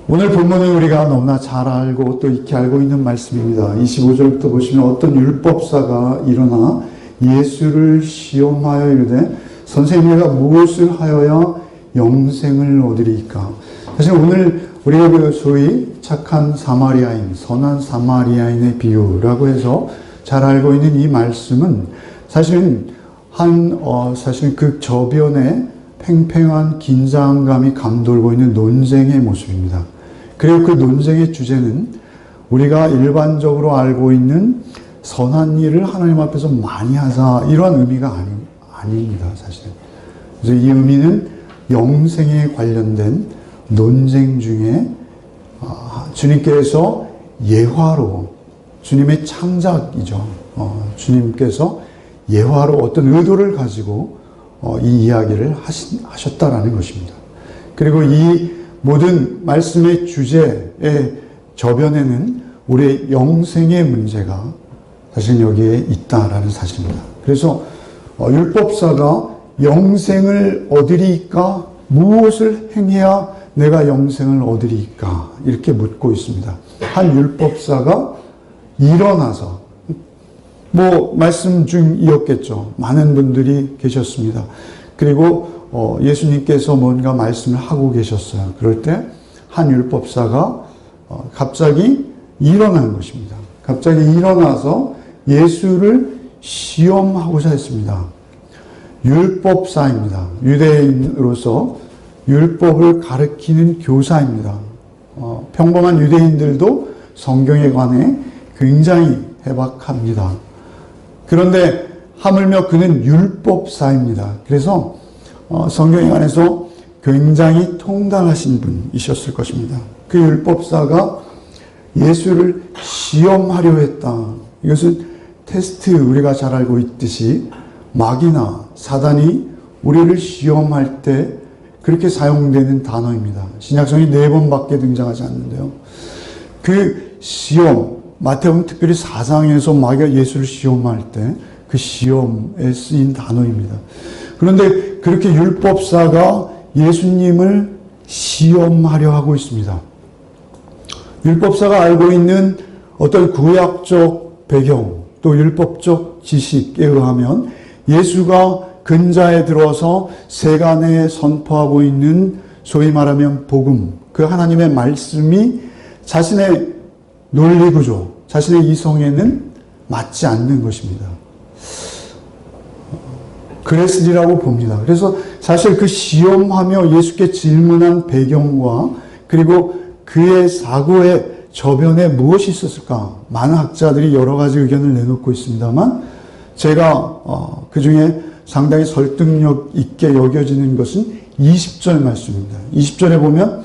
오늘 본문은 우리가 너무나 잘 알고 또 익히 알고 있는 말씀입니다. 25절부터 보시면 어떤 율법사가 일어나 예수를 시험하여 이르되 선생님 내가 무엇을 하여야 영생을 얻으리이까. 사실 오늘 우리가 소위 착한 사마리아인, 선한 사마리아인의 비유라고 해서 잘 알고 있는 이 말씀은 사실은 사실은 그 저변에 팽팽한 긴장감이 감돌고 있는 논쟁의 모습입니다. 그리고 그 논쟁의 주제는 우리가 일반적으로 알고 있는 선한 일을 하나님 앞에서 많이 하자 이런 의미가 아닙니다. 사실은. 그래서 이 의미는 영생에 관련된 논쟁 중에 주님께서 예화로 주님의 창작이죠. 주님께서 예화로 어떤 의도를 가지고 이 이야기를 하셨다라는 것입니다. 그리고 이 모든 말씀의 주제의 저변에는 우리의 영생의 문제가 사실 여기에 있다라는 사실입니다. 그래서 율법사가 영생을 얻으리이까? 무엇을 행해야 내가 영생을 얻으리이까? 이렇게 묻고 있습니다. 한 율법사가 일어나서 말씀 중이었겠죠. 많은 분들이 계셨습니다. 그리고 예수님께서 뭔가 말씀을 하고 계셨어요. 그럴 때 한 율법사가 갑자기 일어난 것입니다. 갑자기 일어나서 예수를 시험하고자 했습니다. 율법사입니다. 유대인으로서 율법을 가르치는 교사입니다. 평범한 유대인들도 성경에 관해 굉장히 해박합니다. 그런데 하물며 그는 율법사입니다. 그래서 성경에 관해서 굉장히 통달하신 분이셨을 것입니다. 그 율법사가 예수를 시험하려 했다. 이것은 테스트, 우리가 잘 알고 있듯이 마귀나 사단이 우리를 시험할 때 그렇게 사용되는 단어입니다. 신약성이 4번밖에 등장하지 않는데요. 그 시험, 마태복음 특별히 4장에서 마귀가 예수를 시험할 때 그 시험에 쓰인 단어입니다. 그런데 그렇게 율법사가 예수님을 시험하려 하고 있습니다. 율법사가 알고 있는 어떤 구약적 배경 또 율법적 지식에 의하면 예수가 근자에 들어서 세간에 선포하고 있는 소위 말하면 복음, 그 하나님의 말씀이 자신의 논리구조, 자신의 이성에는 맞지 않는 것입니다. 그랬으리라고 봅니다. 그래서 사실 그 시험하며 예수께 질문한 배경과 그리고 그의 사고의 저변에 무엇이 있었을까? 많은 학자들이 여러 가지 의견을 내놓고 있습니다만 제가 그 중에 상당히 설득력 있게 여겨지는 것은 20절 말씀입니다. 20절에 보면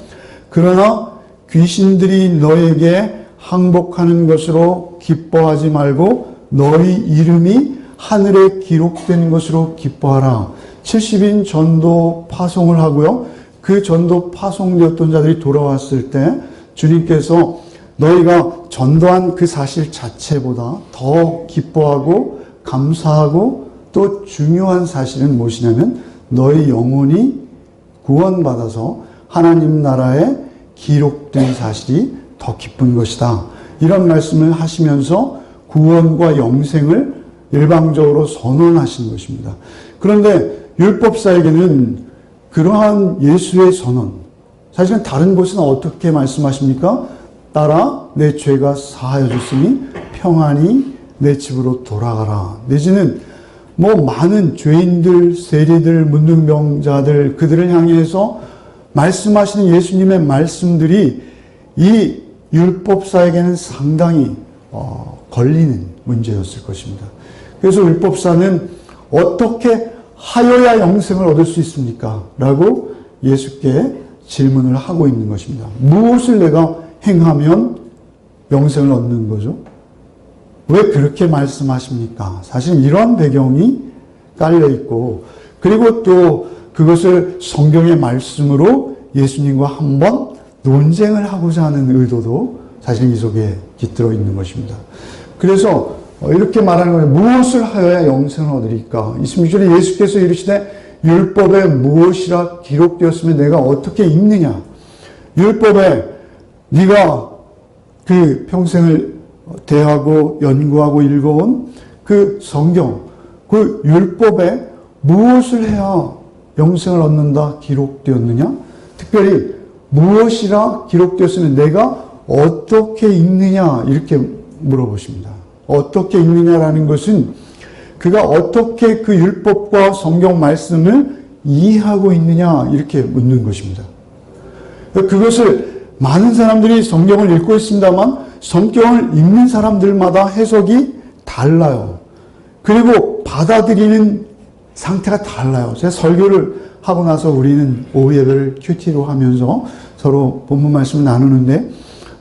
그러나 귀신들이 너에게 항복하는 것으로 기뻐하지 말고 너희 이름이 하늘에 기록된 것으로 기뻐하라. 70인 전도 파송을 하고요. 그 전도 파송되었던 자들이 돌아왔을 때 주님께서 너희가 전도한 그 사실 자체보다 더 기뻐하고 감사하고 또 중요한 사실은 무엇이냐면 너희 영혼이 구원받아서 하나님 나라에 기록된 사실이 더 기쁜 것이다. 이런 말씀을 하시면서 구원과 영생을 일방적으로 선언하신 것입니다. 그런데 율법사에게는 그러한 예수의 선언, 사실은 다른 곳은 어떻게 말씀하십니까? 따라 내 죄가 사하여졌으니 평안히 내 집으로 돌아가라. 내지는 많은 죄인들, 세리들, 문둥병자들 그들을 향해서 말씀하시는 예수님의 말씀들이 이 율법사에게는 상당히 걸리는 문제였을 것입니다. 그래서 율법사는 어떻게 하여야 영생을 얻을 수 있습니까? 라고 예수께 질문을 하고 있는 것입니다. 무엇을 내가 행하면 영생을 얻는 거죠? 왜 그렇게 말씀하십니까? 사실 이런 배경이 깔려 있고 그리고 또 그것을 성경의 말씀으로 예수님과 한번 논쟁을 하고자 하는 의도도 사실 이 속에 깃들어 있는 것입니다. 그래서 이렇게 말하는 거예요. 무엇을 하여야 영생을 얻으리까? 26절에 예수께서 이르시되 율법에 무엇이라 기록되었으면 내가 어떻게 읽느냐? 율법에 네가 그 평생을 대하고 연구하고 읽어온 그 성경, 그 율법에 무엇을 해야 영생을 얻는다 기록되었느냐? 특별히 무엇이라 기록되었으면 내가 어떻게 읽느냐 이렇게 물어보십니다. 어떻게 읽느냐라는 것은 그가 어떻게 그 율법과 성경 말씀을 이해하고 있느냐 이렇게 묻는 것입니다. 그것을 많은 사람들이 성경을 읽고 있습니다만 성경을 읽는 사람들마다 해석이 달라요. 그리고 받아들이는 상태가 달라요. 제가 설교를 하고 나서 우리는 오후 예배를 큐티로 하면서 서로 본문 말씀을 나누는데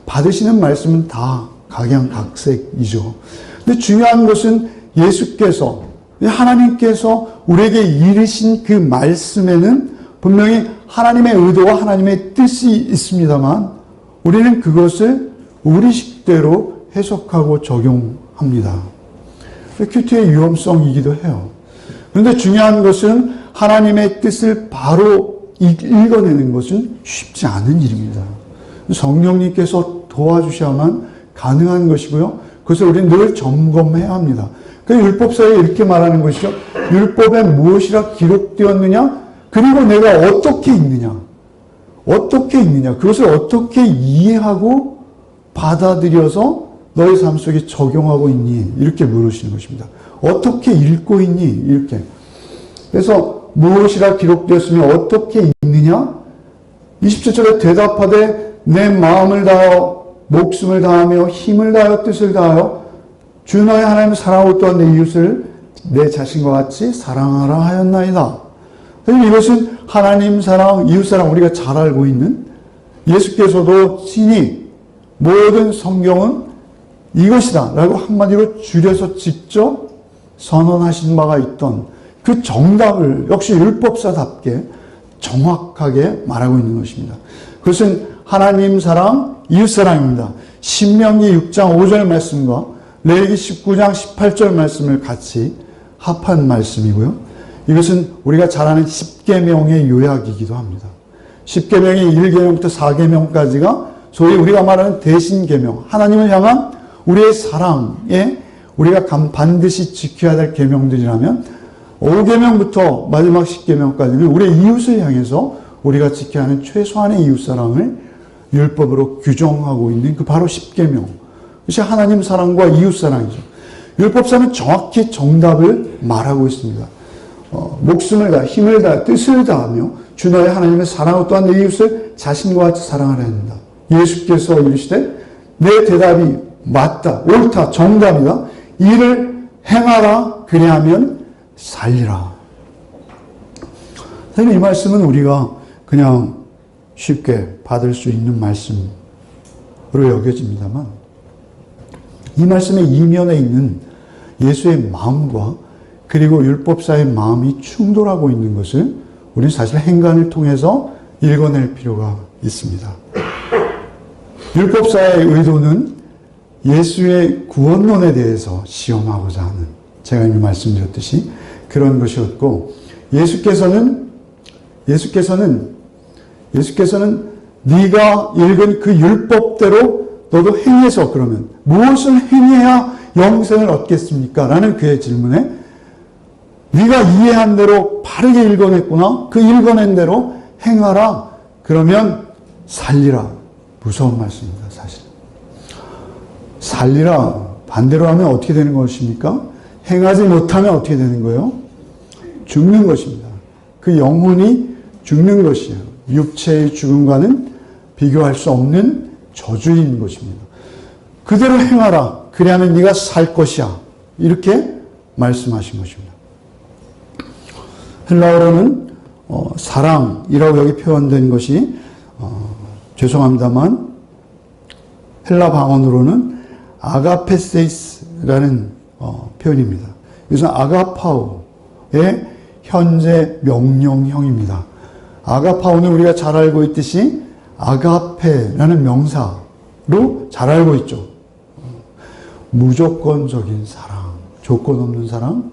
받으시는 말씀은 다 각양각색이죠. 근데 중요한 것은 예수께서, 하나님께서 우리에게 이르신 그 말씀에는 분명히 하나님의 의도와 하나님의 뜻이 있습니다만 우리는 그것을 우리 식대로 해석하고 적용합니다. 큐티의 위험성이기도 해요. 그런데 중요한 것은 하나님의 뜻을 바로 읽어내는 것은 쉽지 않은 일입니다. 성령님께서 도와주셔야만 가능한 것이고요. 그것을 우리는 늘 점검해야 합니다. 그 율법서에 이렇게 말하는 것이죠. 율법에 무엇이라 기록되었느냐? 그리고 내가 어떻게 읽느냐? 어떻게 읽느냐? 그것을 어떻게 이해하고 받아들여서 너의 삶 속에 적용하고 있니? 이렇게 물으시는 것입니다. 어떻게 읽고 있니? 이렇게. 그래서 무엇이라 기록되었으면 어떻게 읽느냐? 27절에 대답하되 내 마음을 다하여 목숨을 다하며 힘을 다하여 뜻을 다하여 주 너의 하나님을 사랑하고 또한 내 이웃을 내 자신과 같이 사랑하라 하였나이다. 이것은 하나님 사랑, 이웃 사랑 우리가 잘 알고 있는 예수께서도 친히 모든 성경은 이것이다 라고 한마디로 줄여서 직접 선언하신 바가 있던 그 정답을 역시 율법사답게 정확하게 말하고 있는 것입니다. 그것은 하나님 사랑, 이웃 사랑입니다. 신명기 6장 5절 말씀과 레위기 19장 18절 말씀을 같이 합한 말씀이고요. 이것은 우리가 잘 아는 10계명의 요약이기도 합니다. 10계명의 1계명부터 4계명까지가 소위 우리가 말하는 대신계명, 하나님을 향한 우리의 사랑에 우리가 반드시 지켜야 될 계명들이라면 5계명부터 마지막 10계명까지는 우리의 이웃을 향해서 우리가 지켜야 하는 최소한의 이웃사랑을 율법으로 규정하고 있는 그 바로 10계명. 그것이 하나님 사랑과 이웃 사랑이죠. 율법사는 정확히 정답을 말하고 있습니다. 목숨을 다하, 힘을 다하, 뜻을 다하며 주 너의 하나님을 사랑하고 또한 내 이웃을 자신과 같이 사랑하라 한다. 예수께서 이르시되 내 대답이 맞다, 옳다, 정답이다. 이를 행하라, 그리하면 살리라. 사실 이 말씀은 우리가 그냥 쉽게 받을 수 있는 말씀으로 여겨집니다만 이 말씀의 이면에 있는 예수의 마음과 그리고 율법사의 마음이 충돌하고 있는 것을 우리는 사실 행간을 통해서 읽어낼 필요가 있습니다. 율법사의 의도는 예수의 구원론에 대해서 시험하고자 하는, 제가 이미 말씀드렸듯이 그런 것이었고, 예수께서는 네가 읽은 그 율법대로 너도 행해서, 그러면 무엇을 행해야 영생을 얻겠습니까? 라는 그의 질문에 네가 이해한 대로 바르게 읽어냈구나. 그 읽어낸 대로 행하라. 그러면 살리라. 무서운 말씀입니다, 사실. 살리라. 반대로 하면 어떻게 되는 것입니까? 행하지 못하면 어떻게 되는 거예요? 죽는 것입니다. 그 영혼이 죽는 것이에요. 육체의 죽음과는 비교할 수 없는 저주인 것입니다. 그대로 행하라. 그래야만 네가 살 것이야. 이렇게 말씀하신 것입니다. 헬라어로는 사랑이라고 여기 표현된 것이 죄송합니다만 헬라 방언으로는 아가페세이스라는 표현입니다. 이것은 아가파오의 현재 명령형입니다. 아가파오는 우리가 잘 알고 있듯이 아가페라는 명사로 잘 알고 있죠. 무조건적인 사랑, 조건 없는 사랑,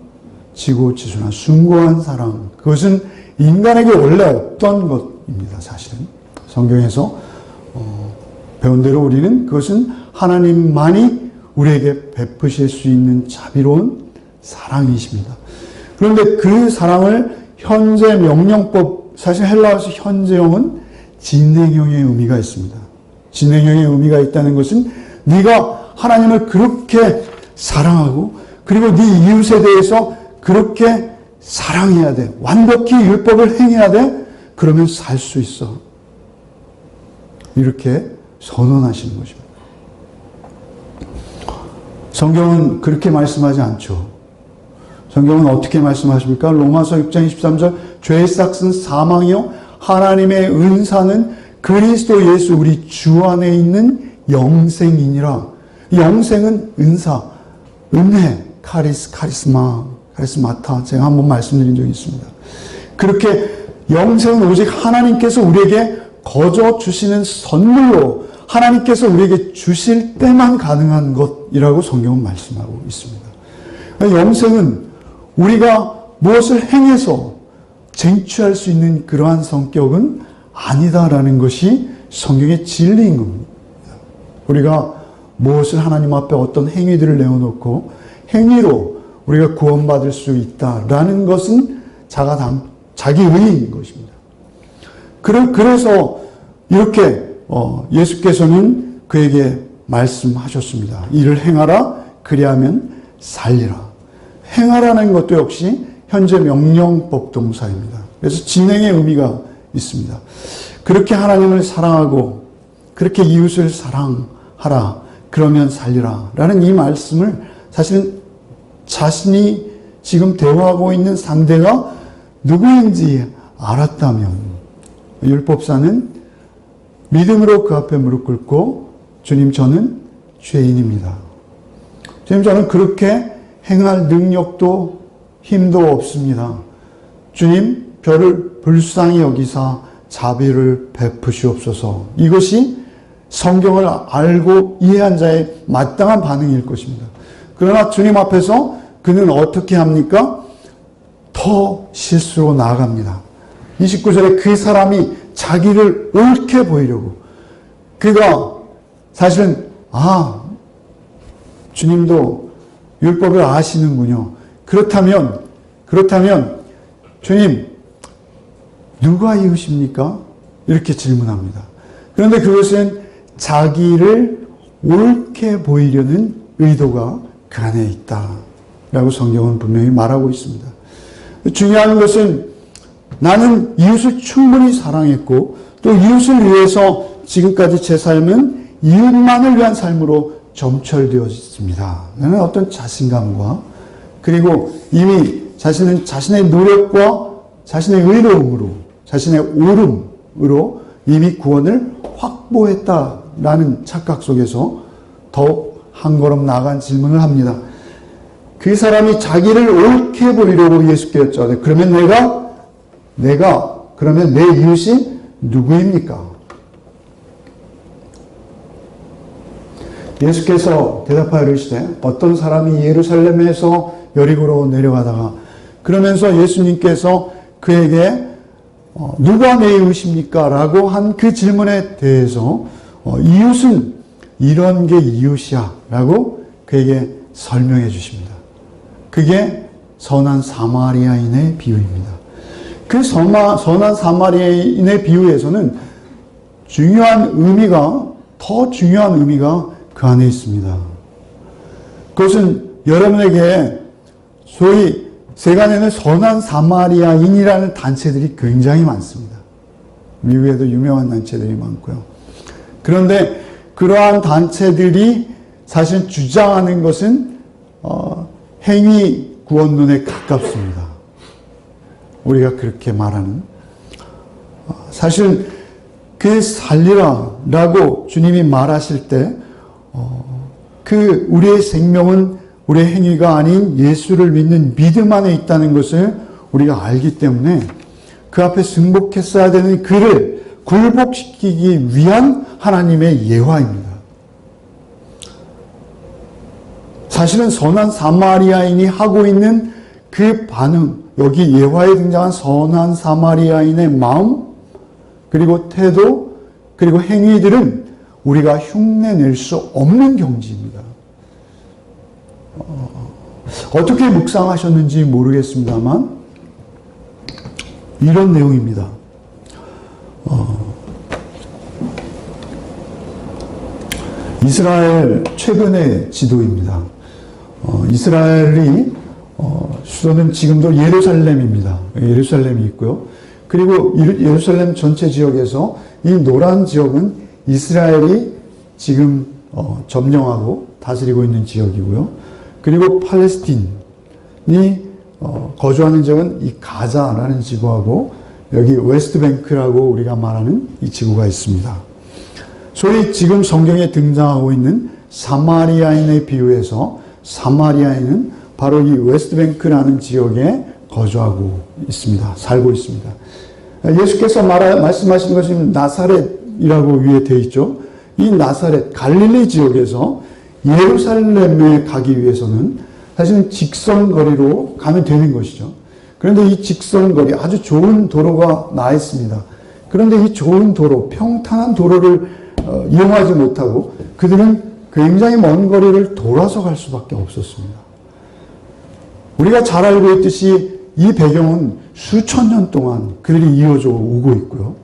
지고지순한 숭고한 사랑. 그것은 인간에게 원래 없던 것입니다. 사실은 성경에서 배운 대로 우리는 그것은 하나님만이 우리에게 베푸실 수 있는 자비로운 사랑이십니다. 그런데 그 사랑을 현재 명령법, 사실 헬라어에서 현재형은 진행형의 의미가 있습니다. 진행형의 의미가 있다는 것은 네가 하나님을 그렇게 사랑하고 그리고 네 이웃에 대해서 그렇게 사랑해야 돼. 완벽히 율법을 행해야 돼. 그러면 살 수 있어. 이렇게 선언하시는 것입니다. 성경은 그렇게 말씀하지 않죠. 성경은 어떻게 말씀하십니까? 로마서 6장 23절 죄의 싹은 사망이요 하나님의 은사는 그리스도 예수 우리 주 안에 있는 영생이니라. 영생은 은사, 은혜, 카리스마타 제가 한번 말씀드린 적이 있습니다. 그렇게 영생은 오직 하나님께서 우리에게 거저 주시는 선물로 하나님께서 우리에게 주실 때만 가능한 것이라고 성경은 말씀하고 있습니다. 영생은 우리가 무엇을 행해서 쟁취할 수 있는 그러한 성격은 아니다라는 것이 성경의 진리인 겁니다. 우리가 무엇을 하나님 앞에 어떤 행위들을 내어놓고 행위로 우리가 구원받을 수 있다라는 것은 자기 의인 것입니다. 그래서 이렇게 예수께서는 그에게 말씀하셨습니다. 이를 행하라 그리하면 살리라. 행하라는 것도 역시 현재 명령법 동사입니다. 그래서 진행의 의미가 있습니다. 그렇게 하나님을 사랑하고 그렇게 이웃을 사랑하라 그러면 살리라 라는 이 말씀을 사실은 자신이 지금 대화하고 있는 상대가 누구인지 알았다면 율법사는 믿음으로 그 앞에 무릎 꿇고 주님 저는 죄인입니다. 주님 저는 그렇게 행할 능력도 힘도 없습니다. 주님 저를 불쌍히 여기사 자비를 베푸시옵소서. 이것이 성경을 알고 이해한 자의 마땅한 반응일 것입니다. 그러나 주님 앞에서 그는 어떻게 합니까? 더 실수로 나아갑니다. 29절에 그 사람이 자기를 옳게 보이려고 그가 사실은 주님도 율법을 아시는군요. 그렇다면 주님 누가 이웃입니까? 이렇게 질문합니다. 그런데 그것은 자기를 옳게 보이려는 의도가 그 안에 있다라고 성경은 분명히 말하고 있습니다. 중요한 것은 나는 이웃을 충분히 사랑했고 또 이웃을 위해서 지금까지 제 삶은 이웃만을 위한 삶으로 점철되어 있습니다. 나는 어떤 자신감과 그리고 이미 자신의 노력과 자신의 의로움으로 자신의 옳음으로 이미 구원을 확보했다라는 착각 속에서 더욱 한 걸음 나아간 질문을 합니다. 그 사람이 자기를 옳게 보이려고 예수께 여쭤요. 그러면 그러면 내 이웃이 누구입니까? 예수께서 대답하여 이르시되 어떤 사람이 예루살렘에서 여리고로 내려가다가 그러면서 예수님께서 그에게 누가 내 이웃입니까? 라고 한 그 질문에 대해서 이웃은 이런 게 이웃이야 라고 그에게 설명해 주십니다. 그게 선한 사마리아인의 비유입니다. 그 선한 사마리아인의 비유에서는 더 중요한 의미가 그 안에 있습니다. 그것은 여러분에게 소위 세간에는 선한 사마리아인이라는 단체들이 굉장히 많습니다. 미국에도 유명한 단체들이 많고요. 그런데 그러한 단체들이 사실 주장하는 것은 행위 구원론에 가깝습니다. 우리가 그렇게 말하는 사실 그 살리라라고 주님이 말하실 때 그 우리의 생명은 우리의 행위가 아닌 예수를 믿는 믿음 안에 있다는 것을 우리가 알기 때문에 그 앞에 승복했어야 되는 그를 굴복시키기 위한 하나님의 예화입니다. 사실은 선한 사마리아인이 하고 있는 그 반응, 여기 예화에 등장한 선한 사마리아인의 마음, 그리고 태도, 그리고 행위들은 우리가 흉내낼 수 없는 경지입니다. 어떻게 묵상하셨는지 모르겠습니다만 이런 내용입니다. 이스라엘 최근의 지도입니다. 이스라엘이 수도는 지금도 예루살렘입니다. 예루살렘이 있고요. 그리고 예루살렘 전체 지역에서 이 노란 지역은 이스라엘이 지금 점령하고 다스리고 있는 지역이고요. 그리고 팔레스틴이 거주하는 지역은 이 가자라는 지구하고 여기 웨스트뱅크라고 우리가 말하는 이 지구가 있습니다. 소위 지금 성경에 등장하고 있는 사마리아인에 비유해서 사마리아인은 바로 이 웨스트뱅크라는 지역에 거주하고 있습니다. 살고 있습니다. 예수께서 말씀하시는 것은 나사렛이라고 위에 되어 있죠. 이 나사렛 갈릴리 지역에서 예루살렘에 가기 위해서는 사실은 직선거리로 가면 되는 것이죠. 그런데 이 직선거리 아주 좋은 도로가 나 있습니다. 그런데 이 좋은 도로, 평탄한 도로를 이용하지 못하고 그들은 굉장히 먼 거리를 돌아서 갈 수밖에 없었습니다. 우리가 잘 알고 있듯이 이 배경은 수천 년 동안 그들이 이어져 오고 있고요.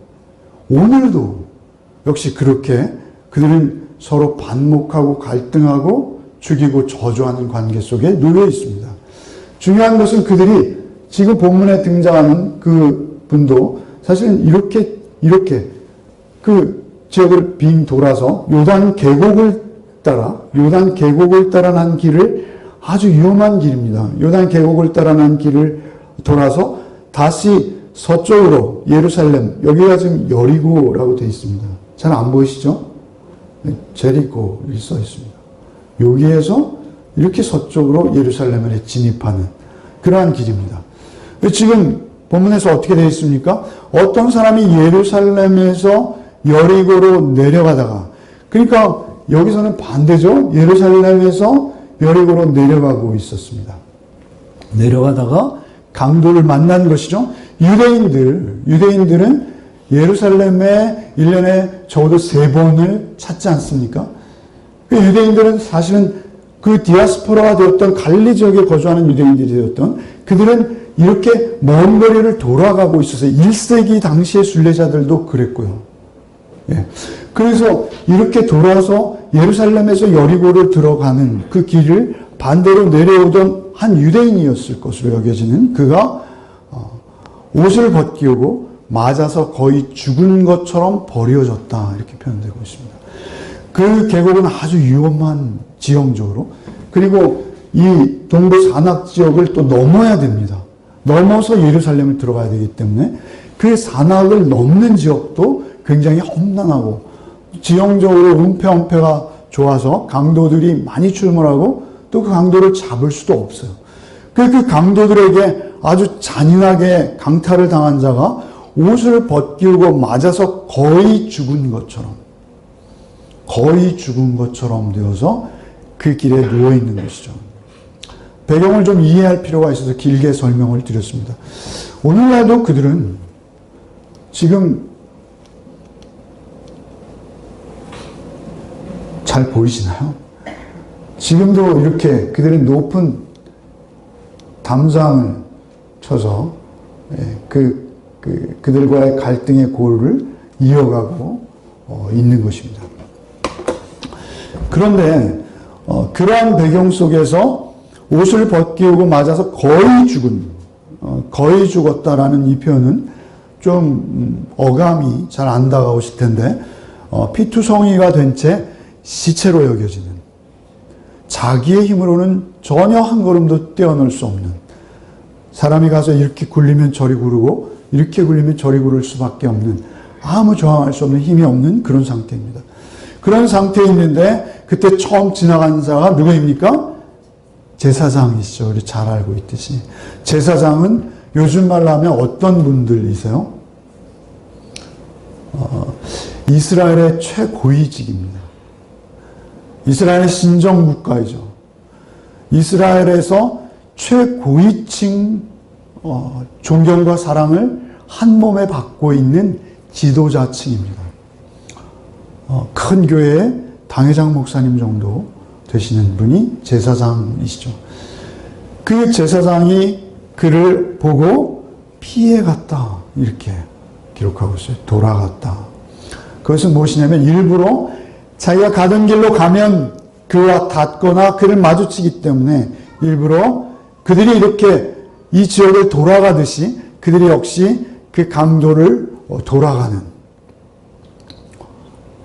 오늘도 역시 그렇게 그들은 서로 반목하고 갈등하고 죽이고 저주하는 관계 속에 놓여 있습니다. 중요한 것은 그들이 지금 본문에 등장하는 그 분도 사실은 이렇게 그 지역을 빙 돌아서 요단 계곡을 따라 난 길을 아주 위험한 길입니다. 요단 계곡을 따라 난 길을 돌아서 다시 서쪽으로 예루살렘, 여기가 지금 여리고라고 되어 있습니다. 잘 안 보이시죠? 제리고 이렇게 써 있습니다. 여기에서 이렇게 서쪽으로 예루살렘에 진입하는 그러한 길입니다. 지금 본문에서 어떻게 되어 있습니까? 어떤 사람이 예루살렘에서 여리고로 내려가다가, 그러니까 여기서는 반대죠. 예루살렘에서 여리고로 내려가고 있었습니다. 내려가다가 강도를 만난 것이죠. 유대인들은 예루살렘에 1년에 적어도 3번을 찾지 않습니까? 유대인들은 사실은 그 디아스포라가 되었던 갈릴리 지역에 거주하는 유대인들이 되었던 그들은 이렇게 먼 거리를 돌아가고 있었어요. 1세기 당시의 순례자들도 그랬고요. 예. 그래서 이렇게 돌아서 예루살렘에서 여리고를 들어가는 그 길을 반대로 내려오던 한 유대인이었을 것으로 여겨지는 그가 옷을 벗기우고 맞아서 거의 죽은 것처럼 버려졌다, 이렇게 표현되고 있습니다. 그 계곡은 아주 위험한 지형적으로, 그리고 이 동부 산악 지역을 또 넘어야 됩니다. 넘어서 예루살렘을 들어가야 되기 때문에 그 산악을 넘는 지역도 굉장히 험난하고 지형적으로 은폐가 좋아서 강도들이 많이 출몰하고 또 그 강도를 잡을 수도 없어요. 그 강도들에게 아주 잔인하게 강탈을 당한 자가 옷을 벗기우고 맞아서 거의 죽은 것처럼 되어서 그 길에 누워 있는 것이죠. 배경을 좀 이해할 필요가 있어서 길게 설명을 드렸습니다. 오늘날도 그들은 지금 잘 보이시나요? 지금도 이렇게 그들은 높은 담장을 쳐서 그들과의 갈등의 고를 이어가고 있는 것입니다. 그런데 그러한 배경 속에서 옷을 벗기우고 맞아서 거의 죽었다라는 이 표현은 좀 어감이 잘 안 다가오실 텐데 피투성이가 된 채 시체로 여겨지는, 자기의 힘으로는 전혀 한 걸음도 떼어놓을 수 없는, 사람이 가서 이렇게 굴리면 저리 구르고 이렇게 굴리면 저리 구를 수밖에 없는, 아무 저항할 수 없는 힘이 없는 그런 상태입니다. 그런 상태에 있는데 그때 처음 지나간 자가 누구입니까? 제사장이시죠. 우리 잘 알고 있듯이. 제사장은 요즘 말로 하면 어떤 분들이세요? 이스라엘의 최고위직입니다. 이스라엘의 신정국가이죠. 이스라엘에서 최고위층 존경과 사랑을 한 몸에 받고 있는 지도자층입니다. 큰 교회의 당회장 목사님 정도 되시는 분이 제사장이시죠. 그 제사장이 그를 보고 피해갔다 이렇게 기록하고 있어요. 돌아갔다. 그것은 무엇이냐면 일부러 자기가 가던 길로 가면 그와 닿거나 그를 마주치기 때문에 일부러 그들이 이렇게 이 지역을 돌아가듯이 그들이 역시 그 강도를 돌아가는,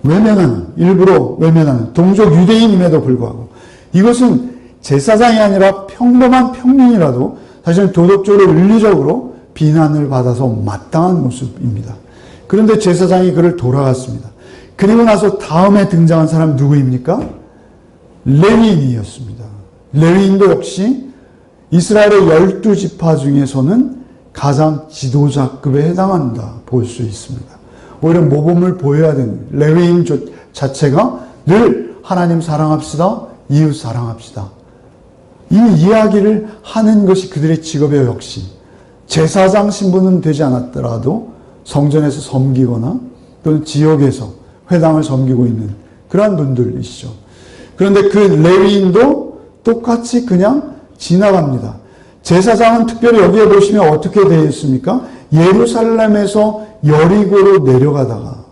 외면하는, 일부러 외면하는 동족 유대인임에도 불구하고 이것은 제사장이 아니라 평범한 평민이라도 사실은 도덕적으로 윤리적으로 비난을 받아서 마땅한 모습입니다. 그런데 제사장이 그를 돌아갔습니다. 그리고 나서 다음에 등장한 사람 누구입니까? 레위인이었습니다. 레위인도 역시 이스라엘의 12지파 중에서는 가장 지도자급에 해당한다 볼 수 있습니다. 오히려 모범을 보여야 되는 레위인 자체가 늘 하나님 사랑합시다, 이웃 사랑합시다. 이 이야기를 하는 것이 그들의 직업이에요. 역시 제사장 신분은 되지 않았더라도 성전에서 섬기거나 또는 지역에서 회당을 섬기고 있는 그러한 분들이시죠. 그런데 그 레위인도 똑같이 그냥 지나갑니다. 제사장은 특별히 여기에 보시면 어떻게 되어 있습니까? 예루살렘에서 여리고로 내려가다가,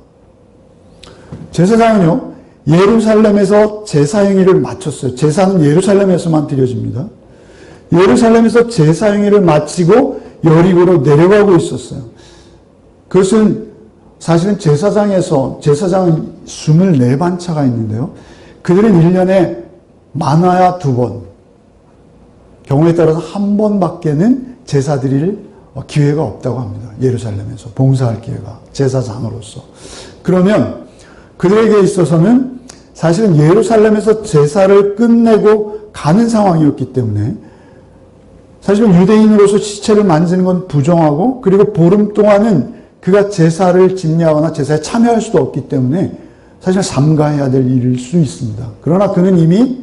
제사장은요 예루살렘에서 제사 행위를 마쳤어요. 제사는 예루살렘에서만 드려집니다. 예루살렘에서 제사 행위를 마치고 여리고로 내려가고 있었어요. 그것은 사실은 제사장은 24반차가 있는데요. 그들은 1년에 많아야 2번, 경우에 따라서 1번밖에는 제사 드릴 기회가 없다고 합니다. 예루살렘에서 봉사할 기회가, 제사장으로서. 그러면 그들에게 있어서는 사실은 예루살렘에서 제사를 끝내고 가는 상황이었기 때문에 사실은 유대인으로서 시체를 만지는 건 부정하고, 그리고 보름 동안은 그가 제사를 집례하거나 제사에 참여할 수도 없기 때문에 사실 삼가해야 될 일일 수 있습니다. 그러나 그는 이미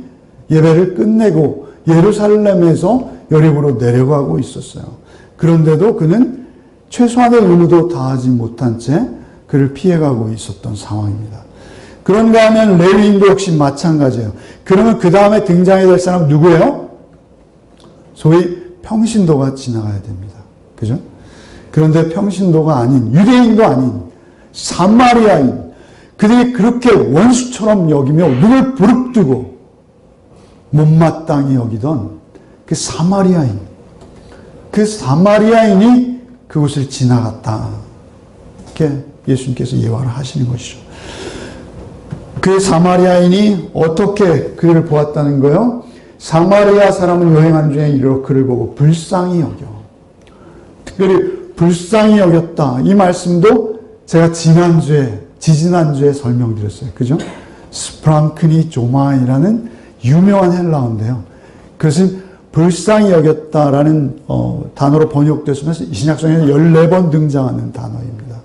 예배를 끝내고 예루살렘에서 여리고로 내려가고 있었어요. 그런데도 그는 최소한의 의무도 다하지 못한 채 그를 피해가고 있었던 상황입니다. 그런가 하면 레위인도 역시 마찬가지예요. 그러면 그 다음에 등장해야 될 사람은 누구예요? 소위 평신도가 지나가야 됩니다. 그죠? 그런데 평신도가 아닌, 유대인도 아닌 사마리아인, 그들이 그렇게 원수처럼 여기며 눈을 부릅뜨고 못마땅히 여기던 그 사마리아인이 그곳을 지나갔다. 이렇게 예수님께서 예화를 하시는 것이죠. 그 사마리아인이 어떻게 그를 보았다는 거예요? 사마리아 사람은 여행하는 중에 이르러 그를 보고 불쌍히 여겨. 특별히 불쌍히 여겼다. 이 말씀도 제가 지지난주에 설명드렸어요. 그죠? 스프랑크니 조마이라는 유명한 헬라어인데요. 그것은 불쌍히 여겼다라는 단어로 번역됐으면서 신약성에는 14번 등장하는 단어입니다.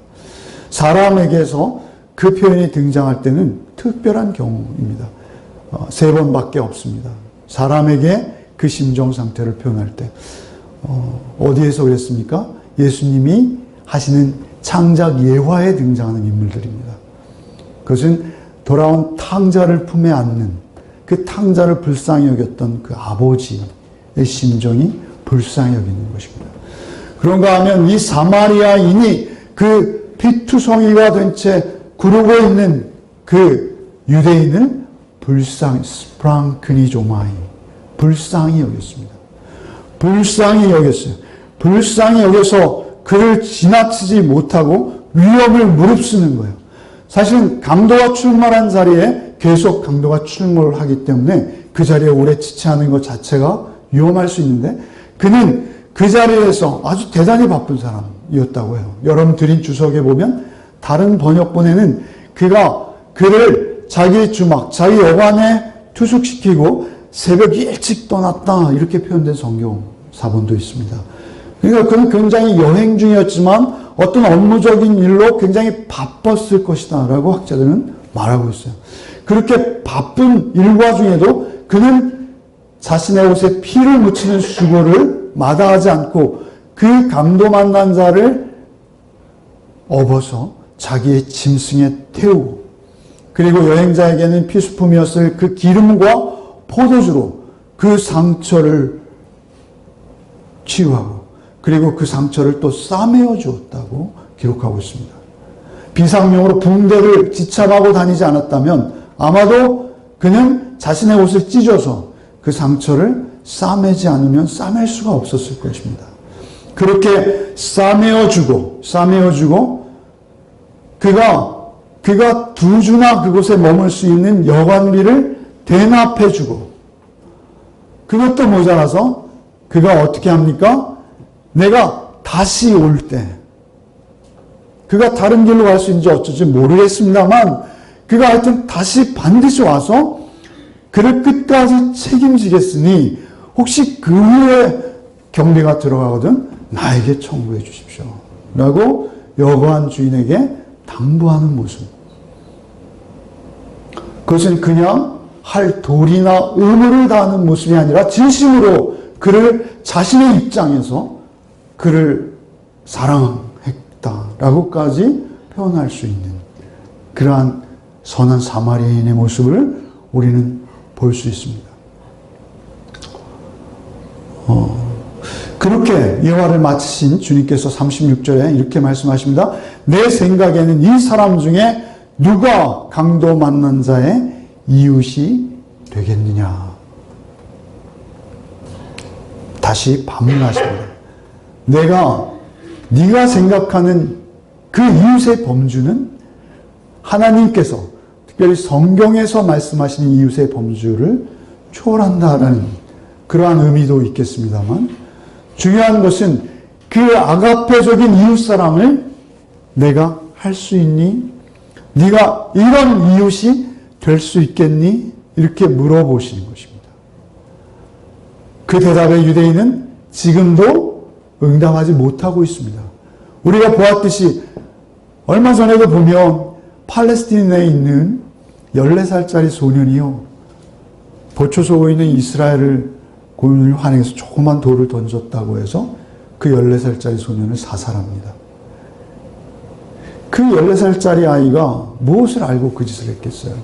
사람에게서 그 표현이 등장할 때는 특별한 경우입니다. 3번밖에 없습니다. 사람에게 그 심정 상태를 표현할 때. 어디에서 그랬습니까? 예수님이 하시는 창작 예화에 등장하는 인물들입니다. 그것은 돌아온 탕자를 품에 안는, 그 탕자를 불쌍히 여겼던 그 아버지의 심정이 불쌍히 여기는 것입니다. 그런가 하면 이 사마리아인이 그 피투성이가 된 채 구르고 있는 그 유대인을 스프랑크니조마이, 불쌍히 여겼습니다. 불쌍히 여겼어요. 불쌍히 여겨서 그를 지나치지 못하고 위협을 무릅쓰는 거예요. 사실은 강도가 출몰한 자리에 계속 강도가 출몰하기 때문에 그 자리에 오래 지체하는 것 자체가 위험할 수 있는데, 그는 그 자리에서 아주 대단히 바쁜 사람이었다고 해요. 여러분 드린 주석에 보면 다른 번역본에는 그가 그를 자기 주막, 자기 여관에 투숙시키고 새벽 일찍 떠났다 이렇게 표현된 성경 사본도 있습니다. 그러니까 그는 굉장히 여행 중이었지만 어떤 업무적인 일로 굉장히 바빴을 것이다 라고 학자들은 말하고 있어요. 그렇게 바쁜 일과 중에도 그는 자신의 옷에 피를 묻히는 수고를 마다하지 않고 그 강도 만난 자를 업어서 자기의 짐승에 태우고 그리고 여행자에게는 필수품이었을 그 기름과 포도주로 그 상처를 치유하고 그리고 그 상처를 또 싸매어 주었다고 기록하고 있습니다. 비상용으로 붕대를 지참하고 다니지 않았다면 아마도 그는 자신의 옷을 찢어서 그 상처를 싸매지 않으면 싸맬 수가 없었을 것입니다. 그렇게 싸매어 주고 그가 2주나 그곳에 머물 수 있는 여관비를 대납해 주고 그것도 모자라서 그가 어떻게 합니까? 내가 다시 올 때 그가 다른 길로 갈 수 있는지 어쩔지 모르겠습니다만 그가 하여튼 다시 반드시 와서 그를 끝까지 책임지겠으니 혹시 그 후에 경비가 들어가거든 나에게 청구해 주십시오. 라고 여관 주인에게 당부하는 모습. 그것은 그냥 할 도리나 의무를 다하는 모습이 아니라 진심으로 그를 자신의 입장에서 그를 사랑했다라고까지 표현할 수 있는 그러한 선한 사마리아인의 모습을 우리는 볼 수 있습니다. 그렇게 예화를 마치신 주님께서 36절에 이렇게 말씀하십니다. 내 생각에는 이 사람 중에 누가 강도 만난 자의 이웃이 되겠느냐. 다시 반문하십니다. 네가 생각하는 그 이웃의 범주는 하나님께서 특별히 성경에서 말씀하시는 이웃의 범주를 초월한다라는 그러한 의미도 있겠습니다만 중요한 것은 그 아가페적인 이웃사랑을 내가 할 수 있니? 네가 이런 이웃이 될 수 있겠니? 이렇게 물어보시는 것입니다. 그 대답에 유대인은 지금도 응답하지 못하고 있습니다. 우리가 보았듯이 얼마 전에도 보면 팔레스틴에 있는 14살짜리 소년이요. 보초 쏘고 있는 이스라엘을 고인을 환영해서 조그만 돌을 던졌다고 해서 그 14살짜리 소년을 사살합니다. 그 14살짜리 아이가 무엇을 알고 그 짓을 했겠어요?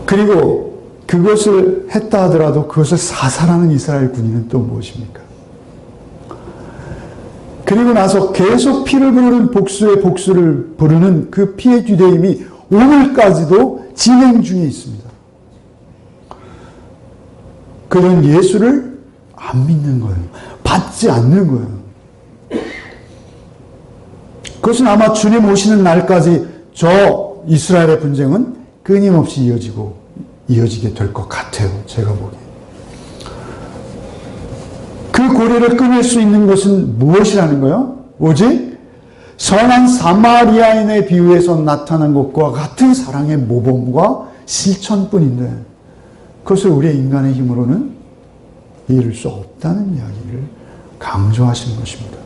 그리고 그것을 했다 하더라도 그것을 사살하는 이스라엘 군인은 또 무엇입니까? 그리고 나서 계속 피를 부르는 복수의 복수를 부르는 그 피의 뒤대임이 오늘까지도 진행 중에 있습니다. 그는 예수를 안 믿는 거예요. 받지 않는 거예요. 그것은 아마 주님 오시는 날까지 저 이스라엘의 분쟁은 끊임없이 이어지게 될 것 같아요. 제가 보기에. 그 고리를 끊을 수 있는 것은 무엇이라는 거예요? 오직 선한 사마리아인의 비유에서 나타난 것과 같은 사랑의 모범과 실천뿐인데 그것을 우리의 인간의 힘으로는 이룰 수 없다는 이야기를 강조하시는 것입니다.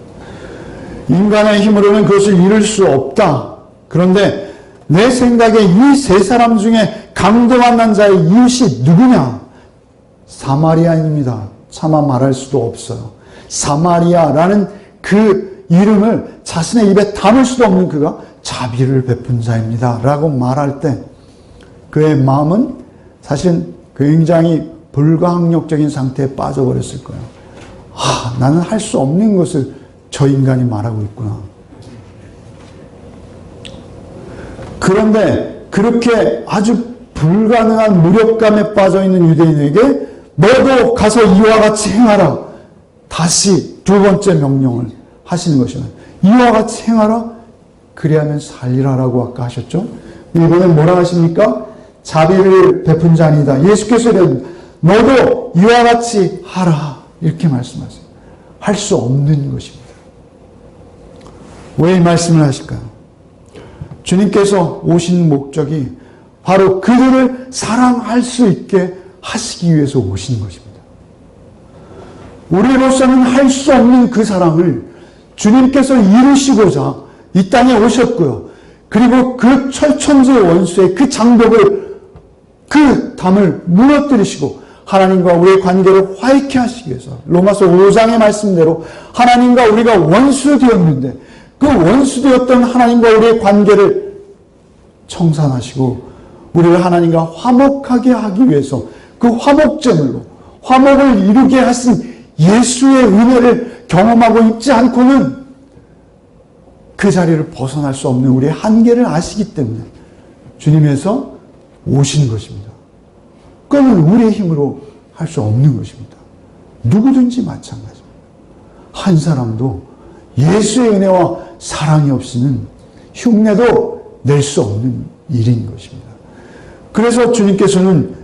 인간의 힘으로는 그것을 이룰 수 없다. 그런데 내 생각에 이 세 사람 중에 강도 만난 자의 이웃이 누구냐? 사마리아인입니다. 차마 말할 수도 없어요. 사마리아라는 그 이름을 자신의 입에 담을 수도 없는 그가 자비를 베푼 자입니다. 라고 말할 때 그의 마음은 사실은 굉장히 불가항력적인 상태에 빠져버렸을 거예요. 나는 할 수 없는 것을 저 인간이 말하고 있구나. 그런데 그렇게 아주 불가능한 무력감에 빠져있는 유대인에게 너도 가서 이와 같이 행하라. 다시 두 번째 명령을 하시는 것입니다. 이와 같이 행하라. 그리하면 살리라라고 아까 하셨죠. 이번엔 뭐라 하십니까? 자비를 베푼 자니다. 예수께서 너도 이와 같이 하라. 이렇게 말씀하세요. 할 수 없는 것입니다. 왜 이 말씀을 하실까요? 주님께서 오신 목적이 바로 그들을 사랑할 수 있게 하시기 위해서 오신 것입니다. 우리로서는 할 수 없는 그 사랑을 주님께서 이루시고자 이 땅에 오셨고요. 그리고 그 철천지 원수의 그 장벽을 그 담을 무너뜨리시고 하나님과 우리의 관계를 화해케 하시기 위해서 로마서 5장의 말씀대로 하나님과 우리가 원수 되었는데 그 원수되었던 하나님과 우리의 관계를 청산하시고 우리를 하나님과 화목하게 하기 위해서 그 화목제물로 화목을 이루게 하신 예수의 은혜를 경험하고 있지 않고는 그 자리를 벗어날 수 없는 우리의 한계를 아시기 때문에 주님께서 오신 것입니다. 그건 우리의 힘으로 할 수 없는 것입니다. 누구든지 마찬가지입니다. 한 사람도 예수의 은혜와 사랑이 없이는 흉내도 낼 수 없는 일인 것입니다. 그래서 주님께서는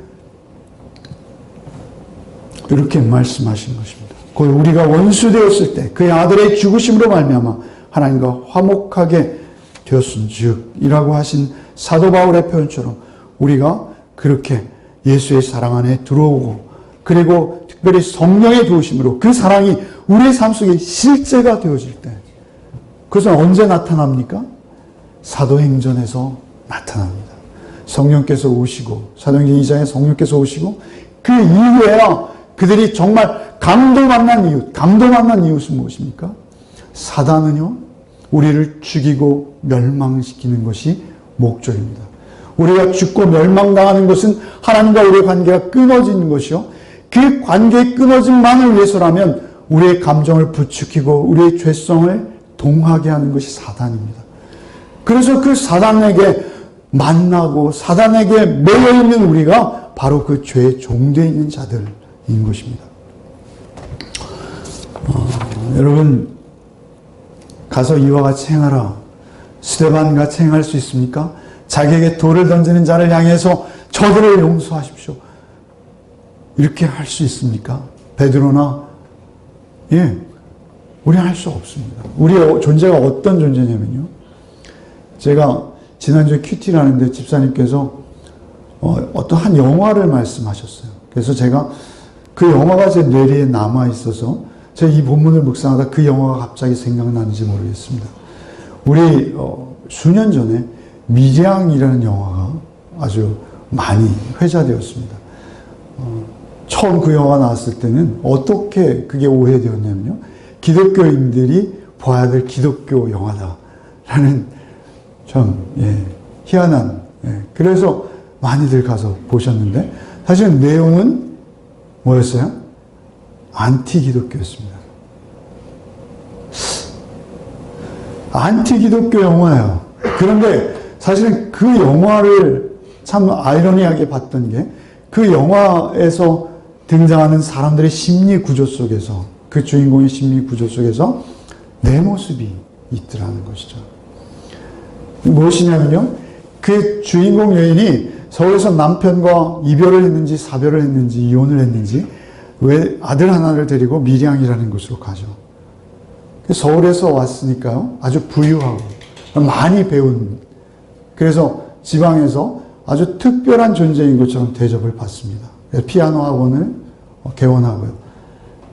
이렇게 말씀하신 것입니다. 곧 우리가 원수 되었을 때 그의 아들의 죽으심으로 말미암아 하나님과 화목하게 되었은즉 이라고 하신 사도 바울의 표현처럼 우리가 그렇게 예수의 사랑 안에 들어오고 그리고 특별히 성령의 도우심으로 그 사랑이 우리의 삶 속에 실제가 되어질 때 그것은 언제 나타납니까? 사도행전에서 나타납니다. 성령께서 오시고 사도행전 2장에 성령께서 오시고 그 이후에야 그들이 정말 강도 만난 이웃은 무엇입니까? 사단은요 우리를 죽이고 멸망시키는 것이 목적입니다. 우리가 죽고 멸망당하는 것은 하나님과 우리의 관계가 끊어지는 것이요 그 관계의 끊어짐만을 위해서라면 우리의 감정을 부추기고 우리의 죄성을 동하게 하는 것이 사단입니다. 그래서 그 사단에게 만나고 사단에게 매여 있는 우리가 바로 그 죄의 종되어 있는 자들인 것입니다. 여러분 가서 이와 같이 행하라. 스데반같이 행할 수 있습니까? 자기에게 돌을 던지는 자를 향해서 저들을 용서하십시오. 이렇게 할 수 있습니까? 베드로나 우리 할 수 없습니다. 우리의 존재가 어떤 존재냐면요. 제가 지난주에 큐티를 하는데 집사님께서 어떤 한 영화를 말씀하셨어요. 그래서 제가 그 영화가 제 뇌리에 남아 있어서 제가 이 본문을 묵상하다 그 영화가 갑자기 생각나는지 모르겠습니다. 우리 수년 전에 미량이라는 영화가 아주 많이 회자되었습니다. 처음 그 영화가 나왔을 때는 어떻게 그게 오해되었냐면요. 기독교인들이 봐야 될 기독교 영화다라는 참 희한한 그래서 많이들 가서 보셨는데 사실 내용은 뭐였어요? 안티 기독교였습니다. 안티 기독교 영화예요. 그런데 사실은 그 영화를 참 아이러니하게 봤던 게 그 영화에서 등장하는 사람들의 심리 구조 속에서 그 주인공의 심리 구조 속에서 내 모습이 있더라는 것이죠. 무엇이냐면요. 그 주인공 여인이 서울에서 남편과 이별을 했는지 사별을 했는지 이혼을 했는지 왜 아들 하나를 데리고 밀양이라는 곳으로 가죠. 서울에서 왔으니까요. 아주 부유하고 많이 배운 그래서 지방에서 아주 특별한 존재인 것처럼 대접을 받습니다. 피아노 학원을 개원하고요.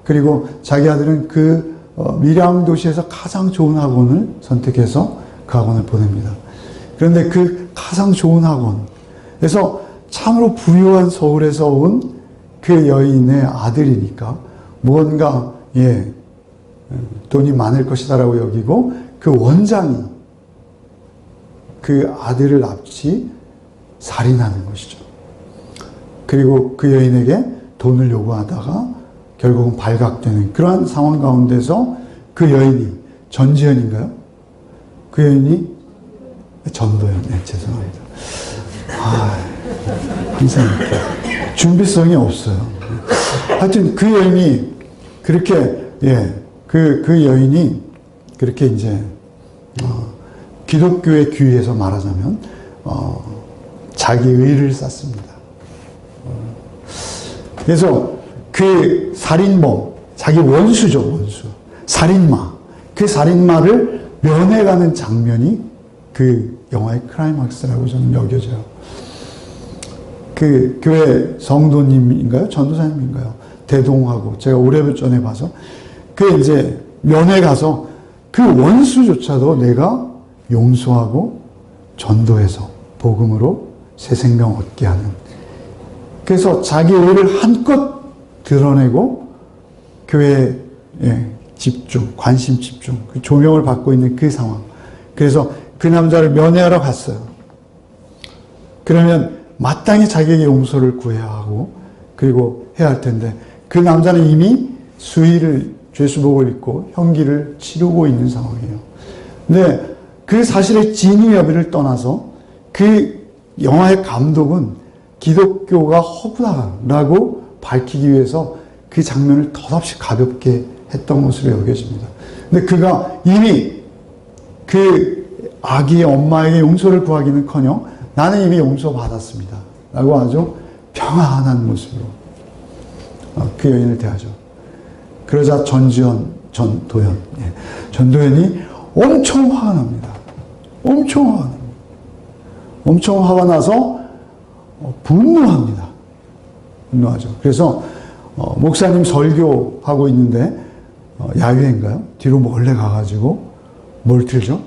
그리고 자기 아들은 그 밀양 도시에서 가장 좋은 학원을 선택해서 그 학원을 보냅니다. 그런데 그 가장 좋은 학원에서 참으로 부유한 서울에서 온 그 여인의 아들이니까 무언가 돈이 많을 것이다라고 여기고 그 원장이 그 아들을 납치 살인하는 것이죠. 그리고 그 여인에게 돈을 요구하다가 결국은 발각되는 그러한 상황 가운데서 그 여인이 전지현인가요? 그 여인이 전도연. 죄송합니다. 항상 준비성이 없어요. 하여튼 그 여인이 그렇게 그 여인이 그렇게 이제 기독교의 귀에서 말하자면 자기 의를 쌓습니다. 그래서 그 살인범, 자기 원수죠, 원수. 살인마. 그 살인마를 면회가는 장면이 그 영화의 클라이막스라고 저는 여겨져요. 그 교회 성도님인가요? 전도사님인가요? 대동하고 제가 오래전에 봐서 그 이제 면회 가서 그 원수조차도 내가 용서하고 전도해서 복음으로 새 생명 얻게 하는 그래서 자기 의를 한껏 드러내고 교회에 집중, 관심 집중, 그 조명을 받고 있는 그 상황. 그래서 그 남자를 면회하러 갔어요. 그러면 마땅히 자기에게 용서를 구해야 하고 그리고 해야 할 텐데 그 남자는 이미 수의를 죄수복을 입고 형기를 치르고 있는 상황이에요. 근데 그 사실의 진위 여부를 떠나서 그 영화의 감독은 기독교가 허구다라고 밝히기 위해서 그 장면을 덧없이 가볍게 했던 것으로 여겨집니다. 근데 그가 이미 그 아기의 엄마에게 용서를 구하기는커녕 나는 이미 용서받았습니다 라고 아주 평안한 모습으로 그 여인을 대하죠. 그러자 전도연이 엄청 화가 납니다. 엄청 화가 나서 분노합니다. 분노하죠. 그래서 목사님 설교하고 있는데 야유회인가요? 뒤로 몰래 가가지고 뭘 틀죠?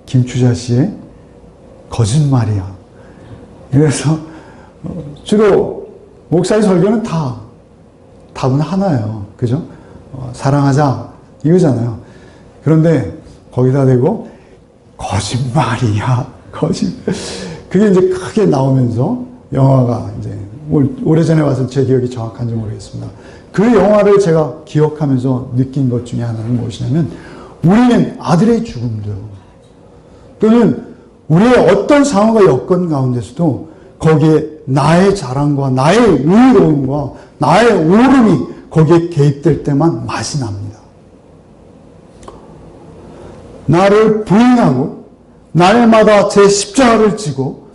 김추자 씨의 거짓말이야. 그래서 주로 목사의 설교는 답은 하나예요. 그죠? 사랑하자 이거잖아요. 그런데 거기다 대고 거짓말이야. 그게 이제 크게 나오면서 영화가 이제 오래전에 와서 제 기억이 정확한지 모르겠습니다. 그 영화를 제가 기억하면서 느낀 것 중에 하나는 무엇이냐면 우리는 아들의 죽음도 또는 우리의 어떤 상황과 여건 가운데서도 거기에 나의 자랑과 나의 의로움과 나의 오름이 거기에 개입될 때만 맛이 납니다. 나를 부인하고 날마다 제 십자가를 지고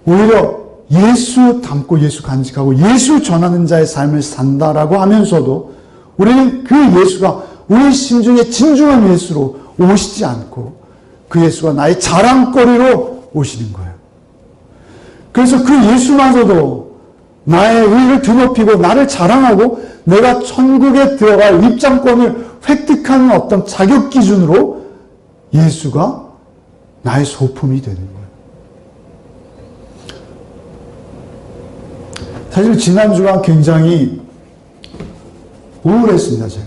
오히려 예수 닮고 예수 간직하고 예수 전하는 자의 삶을 산다라고 하면서도 우리는 그 예수가 우리 심중에 진중한 예수로 오시지 않고 그 예수가 나의 자랑거리로 오시는 거예요. 그래서 그 예수마저도 나의 의를 드높이고 나를 자랑하고 내가 천국에 들어갈 입장권을 획득하는 어떤 자격 기준으로 예수가 나의 소품이 되는 거예요. 사실 지난주가 굉장히 우울했습니다, 제가.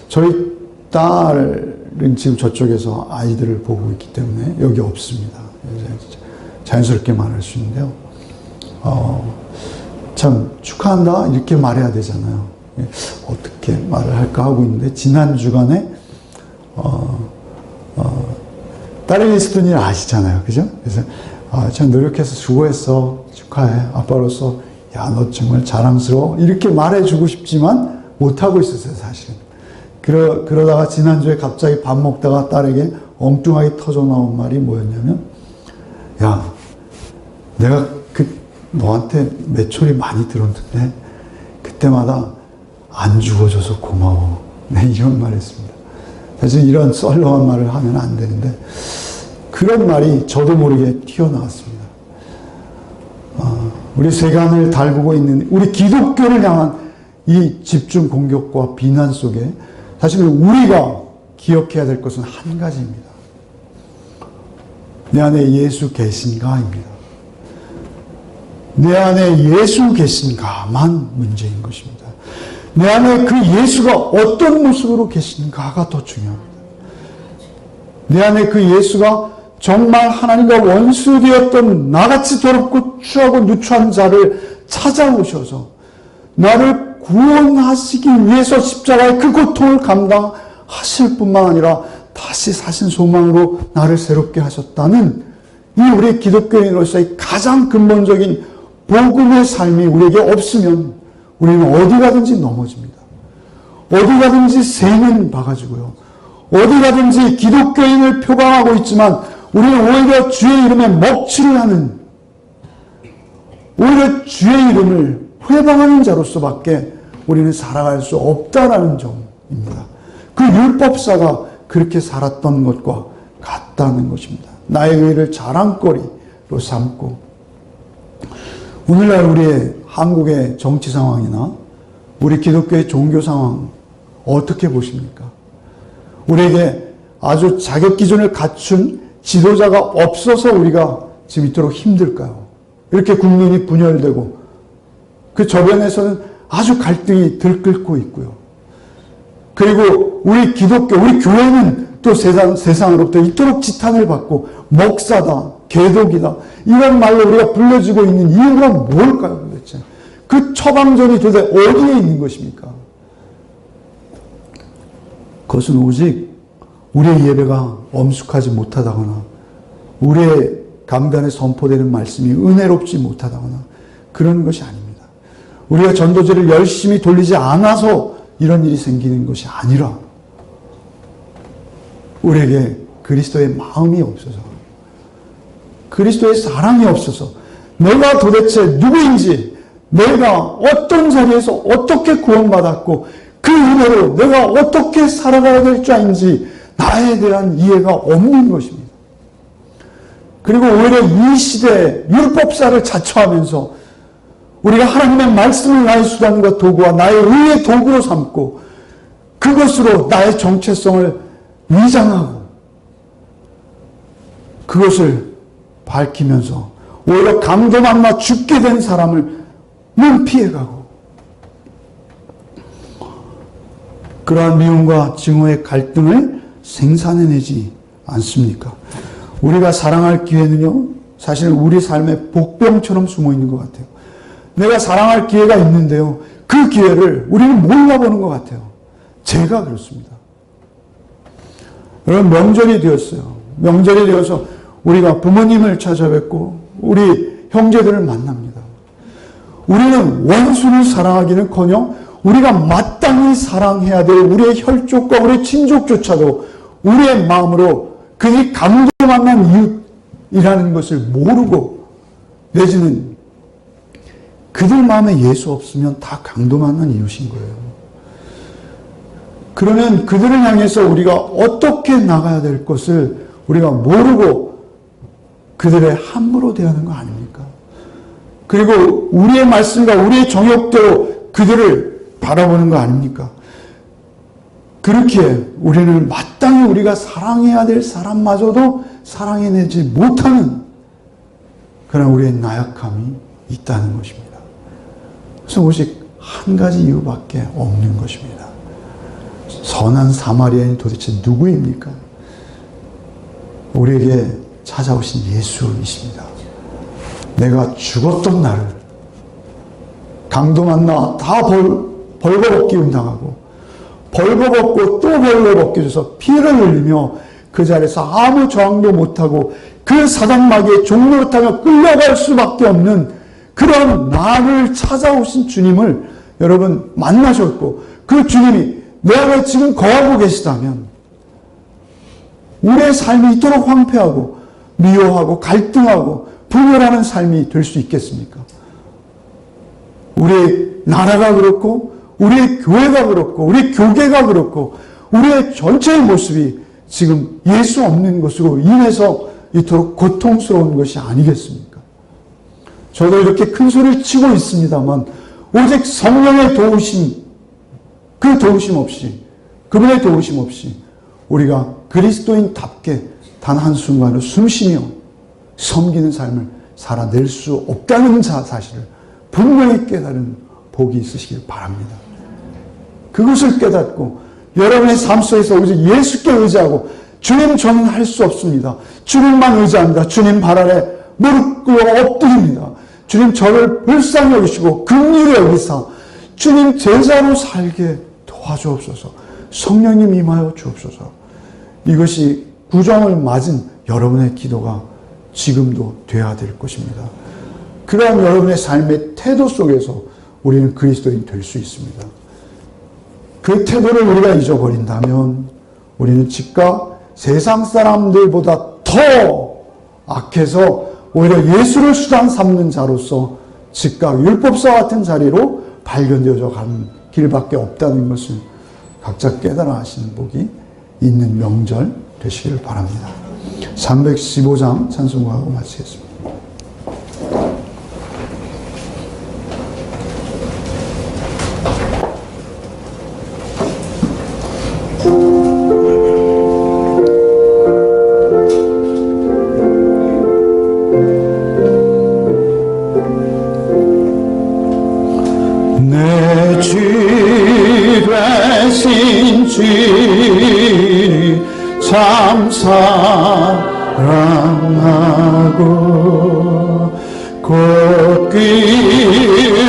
저희 딸은 지금 저쪽에서 아이들을 보고 있기 때문에 여기 없습니다. 자연스럽게 말할 수 있는데요. 참 축하한다 이렇게 말해야 되잖아요. 어떻게 말을 할까 하고 있는데 지난 주간에 딸이 있었던 일 아시잖아요, 그죠? 그래서 참 노력해서 수고했어, 축하해, 아빠로서 야 너 정말 자랑스러워 이렇게 말해주고 싶지만 못하고 있었어요, 사실은. 그러다가 지난주에 갑자기 밥 먹다가 딸에게 엉뚱하게 터져 나온 말이 뭐였냐면 야 내가 너한테 매초리 많이 들었는데 그때마다 안 죽어줘서 고마워. 네, 이런 말 했습니다. 사실 이런 썰렁한 말을 하면 안 되는데 그런 말이 저도 모르게 튀어나왔습니다. 우리 세간을 달구고 있는 우리 기독교를 향한 이 집중 공격과 비난 속에 사실 우리가 기억해야 될 것은 한 가지입니다. 내 안에 예수 계신가입니다. 내 안에 예수 계신가만 문제인 것입니다. 내 안에 그 예수가 어떤 모습으로 계신가가 더 중요합니다. 내 안에 그 예수가 정말 하나님과 원수되었던 나같이 더럽고 추하고 누추한 자를 찾아오셔서 나를 구원하시기 위해서 십자가의 그 고통을 감당하실 뿐만 아니라 다시 사신 소망으로 나를 새롭게 하셨다는 이 우리 기독교인으로서의 가장 근본적인 복음의 삶이 우리에게 없으면 우리는 어디 가든지 넘어집니다. 어디 가든지 세는 박아주고요. 어디 가든지 기독교인을 표방하고 있지만 우리는 오히려 주의 이름에 먹칠을 하는, 오히려 주의 이름을 회방하는 자로서밖에 우리는 살아갈 수 없다라는 점입니다. 그 율법사가 그렇게 살았던 것과 같다는 것입니다. 나의 의를 자랑거리로 삼고 오늘날 우리의 한국의 정치 상황이나 우리 기독교의 종교 상황 어떻게 보십니까? 우리에게 아주 자격 기준을 갖춘 지도자가 없어서 우리가 지금 이토록 힘들까요? 이렇게 국민이 분열되고 그 저변에서는 아주 갈등이 들끓고 있고요. 그리고 우리 기독교, 우리 교회는 또 세상으로부터 이토록 지탄을 받고 목사다, 개독이다 이런 말로 우리가 불려지고 있는 이유가 뭘까요 도대체? 그 처방전이 도대체 어디에 있는 것입니까? 그것은 오직 우리의 예배가 엄숙하지 못하다거나 우리의 강단에 선포되는 말씀이 은혜롭지 못하다거나 그런 것이 아닙니다. 우리가 전도지를 열심히 돌리지 않아서 이런 일이 생기는 것이 아니라 우리에게 그리스도의 마음이 없어서 그리스도의 사랑이 없어서 내가 도대체 누구인지 내가 어떤 자리에서 어떻게 구원받았고 그 은혜로 내가 어떻게 살아가야 될 자인지 나에 대한 이해가 없는 것입니다. 그리고 오히려 이 시대에 율법사를 자처하면서 우리가 하나님의 말씀을 나의 수단과 도구와 나의 의의 도구로 삼고 그것으로 나의 정체성을 위장하고 그것을 밝히면서 오히려 강도 만나 죽게 된 사람을 눈 피해가고 그러한 미움과 증오의 갈등을 생산해내지 않습니까? 우리가 사랑할 기회는요, 사실 우리 삶의 복병처럼 숨어 있는 것 같아요. 내가 사랑할 기회가 있는데요, 그 기회를 우리는 몰라보는 것 같아요. 제가 그렇습니다. 여러분, 명절이 되었어요. 명절이 되어서 우리가 부모님을 찾아뵙고 우리 형제들을 만납니다. 우리는 원수를 사랑하기는커녕 우리가 마땅히 사랑해야 될 우리의 혈족과 우리의 친족조차도 우리의 마음으로 그들이 강도 만난 이웃이라는 것을 모르고 내지는 그들 마음에 예수 없으면 다 강도 만난 이웃인 거예요. 그러면 그들을 향해서 우리가 어떻게 나가야 될 것을 우리가 모르고 그들의 함부로 대하는 거 아닙니까? 그리고 우리의 말씀과 우리의 정욕대로 그들을 바라보는 거 아닙니까? 그렇기에 우리는 마땅히 우리가 사랑해야 될 사람마저도 사랑해내지 못하는 그런 우리의 나약함이 있다는 것입니다. 그래서 오직 한 가지 이유밖에 없는 것입니다. 선한 사마리아인이 도대체 누구입니까? 우리에게 찾아오신 예수이십니다. 내가 죽었던 나를 강도 만나 다 벌거벗기 운당하고 벌거벗고 또 벌거벗기 줘서 피를 흘리며 그 자리에서 아무 저항도 못하고 그 사단마귀의 종노릇하며 끌려갈 수밖에 없는 그런 나를 찾아오신 주님을 여러분 만나셨고 그 주님이 내 안에 지금 거하고 계시다면 우리의 삶이 이토록 황폐하고 미워하고 갈등하고 분열하는 삶이 될 수 있겠습니까? 우리의 나라가 그렇고 우리의 교회가 그렇고 우리의 교계가 그렇고 우리의 전체의 모습이 지금 예수 없는 것으로 인해서 이토록 고통스러운 것이 아니겠습니까? 저도 이렇게 큰 소리를 치고 있습니다만 오직 성령의 도우심, 그 도우심 없이, 그분의 도우심 없이 우리가 그리스도인답게 단 한순간을 숨쉬며 섬기는 삶을 살아낼 수 없다는 사실을 분명히 깨달은 복이 있으시길 바랍니다. 그것을 깨닫고 여러분의 삶 속에서 오직 예수께 의지하고 주님 저는 할 수 없습니다. 주님만 의지합니다. 주님 발 아래 무릎 꿇어 엎드립니다. 주님 저를 불쌍히 여기시고 긍휼히 여기사 주님 제자로 살게 도와주옵소서. 성령님 임하여 주옵소서. 이것이 구정을 맞은 여러분의 기도가 지금도 돼야 될 것입니다. 그러한 여러분의 삶의 태도 속에서 우리는 그리스도인 될 수 있습니다. 그 태도를 우리가 잊어버린다면 우리는 즉각 세상 사람들보다 더 악해서 오히려 예수를 수단 삼는 자로서 즉각 율법사 같은 자리로 발견되어져 가는 길밖에 없다는 것을 각자 깨달아 하시는 복이 있는 명절 되시길 바랍니다. 315장 찬송가하고 마치겠습니다. 내 주 대신 주 주시니 참 사랑하고 곧 그에게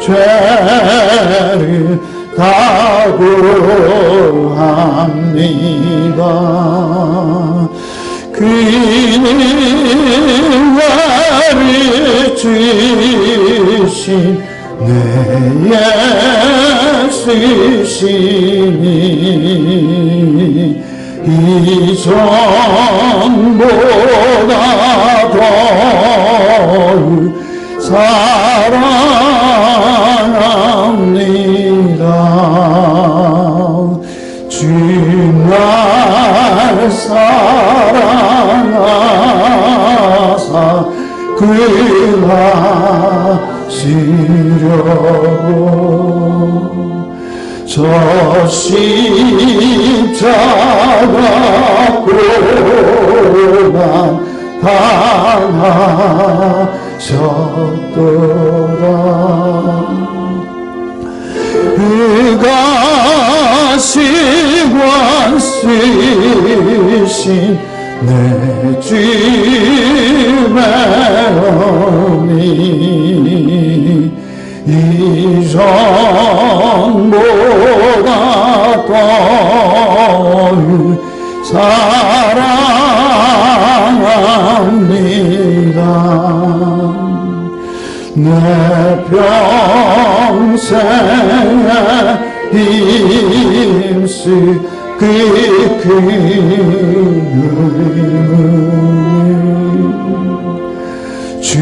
죄를 다고합니다. 그는 나를 주신 내 예수시니 이전보다 더욱 사랑합니다. 주 날 사랑하사 구하시려고 저 십자가 고난 당하셨도다. 그가 시관 쓰신 내 주매니 이전보다 더욱 사랑합니다. 내 평생에 힘쓰 그 주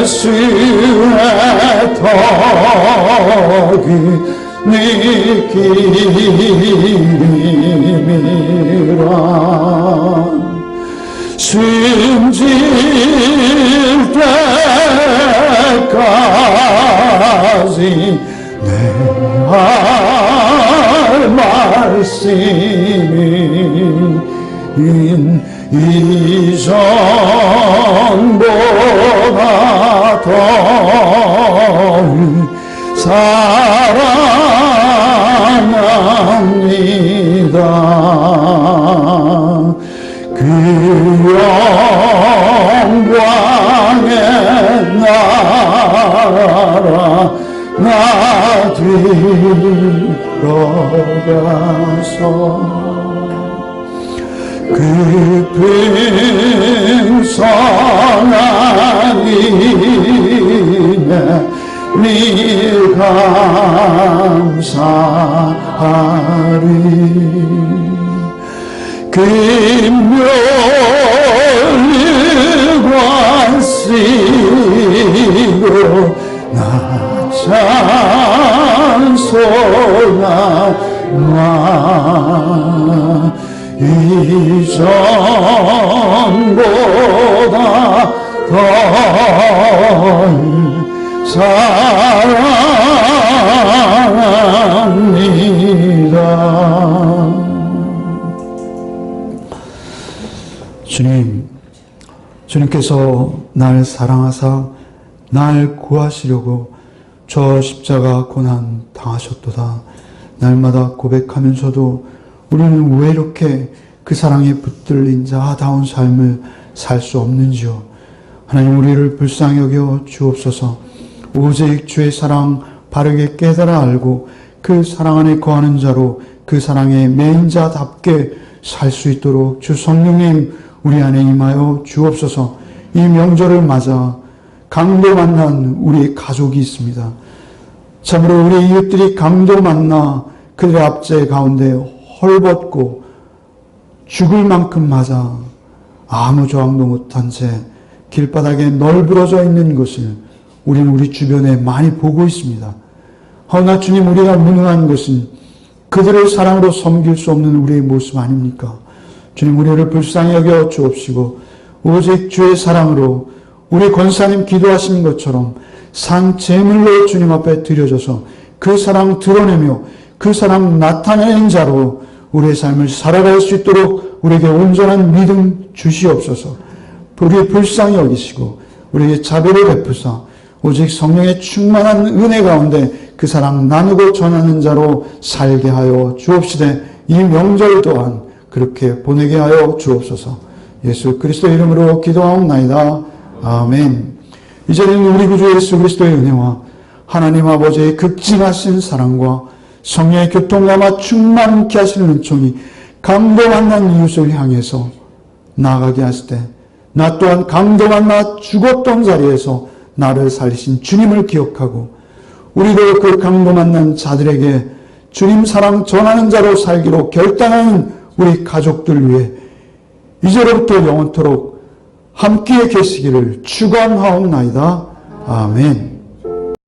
예수의 덕이 느낌이라 숨질 때까지 내 할 말씀이 이전보다 더욱 사랑합니다. 그 영광의 나라 나 들어가서 깊은 선한 이내 네 감사하리. 금멸관 쓰고 나 찬송하마 이전보다 더욱 사랑합니다. 주님께서 날 사랑하사 날 구하시려고 저 십자가 고난 당하셨도다. 날마다 고백하면서도 우리는 왜 이렇게 그 사랑에 붙들린 자다운 삶을 살 수 없는지요. 하나님, 우리를 불쌍히 여겨 주옵소서. 오직 주의 사랑 바르게 깨달아 알고 그 사랑 안에 거하는 자로 그 사랑의 메인 자답게 살 수 있도록 주 성령님 우리 안에 임하여 주옵소서. 이 명절을 맞아 강도 만난 우리 가족이 있습니다. 참으로 우리 이웃들이 강도 만나 그들의 압제 가운데 헐벗고 죽을 만큼 맞아 아무 저항도 못한 채 길바닥에 널브러져 있는 것을 우리는 우리 주변에 많이 보고 있습니다. 허나 주님, 우리가 무능한 것은 그들을 사랑으로 섬길 수 없는 우리의 모습 아닙니까? 주님, 우리를 불쌍히 여겨 주옵시고 오직 주의 사랑으로 우리 권사님 기도하시는 것처럼 산 제물로 주님 앞에 드려져서 그 사랑 드러내며 그 사랑 나타내는 자로 우리의 삶을 살아갈 수 있도록 우리에게 온전한 믿음 주시옵소서. 우리 불쌍히 여기시고 우리에게 자비를 베푸사 오직 성령의 충만한 은혜 가운데 그 사랑 나누고 전하는 자로 살게 하여 주옵시되 이 명절 또한 그렇게 보내게 하여 주옵소서. 예수 그리스도 이름으로 기도하옵나이다. 아멘. 이제는 우리 구주 예수 그리스도의 은혜와 하나님 아버지의 극진하신 사랑과 성령의 교통감화 충만케 하시는 은총이 강도 만난 이웃을 향해서 나아가게 하실 때 나 또한 강도 만나 죽었던 자리에서 나를 살리신 주님을 기억하고 우리도 그 강도 만난 자들에게 주님 사랑 전하는 자로 살기로 결단하는 우리 가족들 위해 이제로부터 영원토록 함께 계시기를 축원하옵나이다. 아멘.